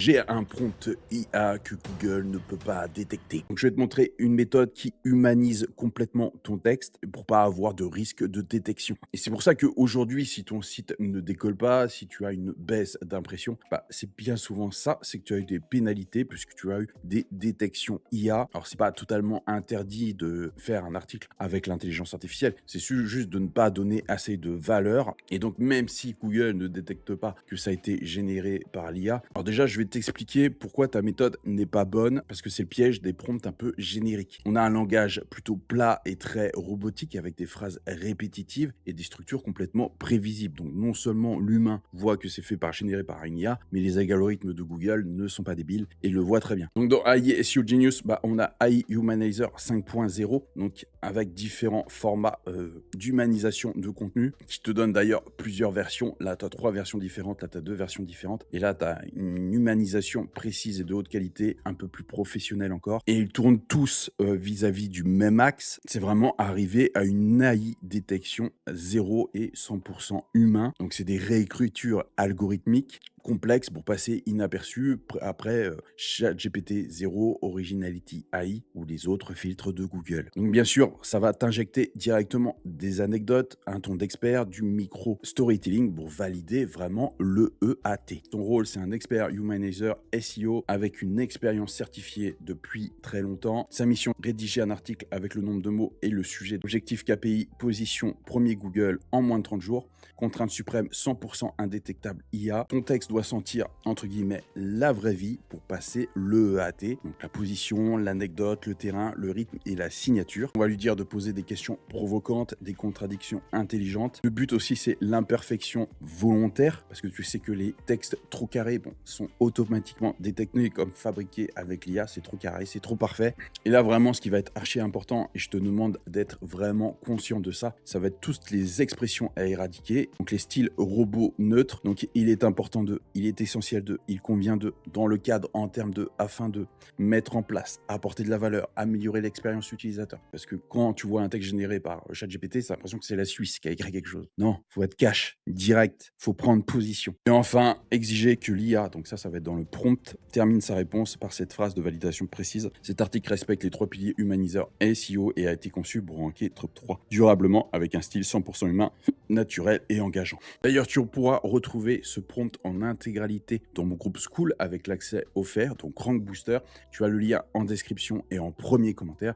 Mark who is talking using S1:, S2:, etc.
S1: J'ai un prompt IA que Google ne peut pas détecter. Donc, je vais te montrer une méthode qui humanise complètement ton texte pour pas avoir de risque de détection. Et c'est pour ça qu'aujourd'hui, si ton site ne décolle pas, si tu as une baisse d'impression, c'est bien souvent ça, c'est que tu as eu des pénalités puisque tu as eu des détections IA. Alors, c'est pas totalement interdit de faire un article avec l'intelligence artificielle, c'est juste de ne pas donner assez de valeur. Et donc, même si Google ne détecte pas que ça a été généré par l'IA, alors déjà, je vais t'expliquer pourquoi ta méthode n'est pas bonne, parce que c'est le piège des prompts un peu génériques. On a un langage plutôt plat et très robotique avec des phrases répétitives et des structures complètement prévisibles. Donc non seulement l'humain voit que c'est fait par généré par une IA, mais les algorithmes de Google ne sont pas débiles et le voient très bien. Donc dans AI SEO Genius, on a AI Humanizer 5.0, donc avec différents formats d'humanisation de contenu, qui te donnent d'ailleurs plusieurs versions. Là, tu as 3 versions différentes, là, tu as 2 versions différentes, et là, tu as une humanisation précise et de haute qualité, un peu plus professionnelle encore. Et ils tournent tous vis-à-vis du même axe. C'est vraiment arriver à une AI détection 0 et 100% humain. Donc, c'est des réécritures algorithmiques complexes pour passer inaperçu après ChatGPT 0, Originality AI ou les autres filtres de Google. Donc bien sûr, ça va t'injecter directement des anecdotes, un ton d'expert, du micro storytelling pour valider vraiment le EAT. Ton rôle, c'est un expert humanizer SEO avec une expérience certifiée depuis très longtemps. Sa mission, rédiger un article avec le nombre de mots et le sujet. Objectif KPI, position premier Google en moins de 30 jours. Contrainte suprême, 100% indétectable IA. Ton texte doit sentir, entre guillemets, la vraie vie pour passer le EAT. Donc la position, l'anecdote, le terrain, le rythme et la signature. On va lui dire de poser des questions provocantes, des contradictions intelligentes. Le but aussi, c'est l'imperfection volontaire, parce que tu sais que les textes trop carrés sont automatiquement détectés comme fabriqués avec l'IA. C'est trop carré, c'est trop parfait. Et là, vraiment, ce qui va être archi important, et je te demande d'être vraiment conscient de ça, ça va être toutes les expressions à éradiquer. Donc les styles robots neutres. Donc il est important de, il est essentiel de, il convient de, dans le cadre en termes de, afin de mettre en place, apporter de la valeur, améliorer l'expérience utilisateur. Parce que quand tu vois un texte généré par ChatGPT, c'est l'impression que c'est la Suisse qui a écrit quelque chose. Non, faut être cash, direct, faut prendre position. Et enfin, exiger que l'IA, donc ça va être dans le prompt, termine sa réponse par cette phrase de validation précise. Cet article respecte les 3 piliers humaniseur et SEO et a été conçu pour ranker top 3 durablement avec un style 100% humain, naturel et engageant. D'ailleurs, tu pourras retrouver ce prompt en intégralité dans mon groupe School avec l'accès offert, donc Rank Booster. Tu as le lien en description et en premier commentaire.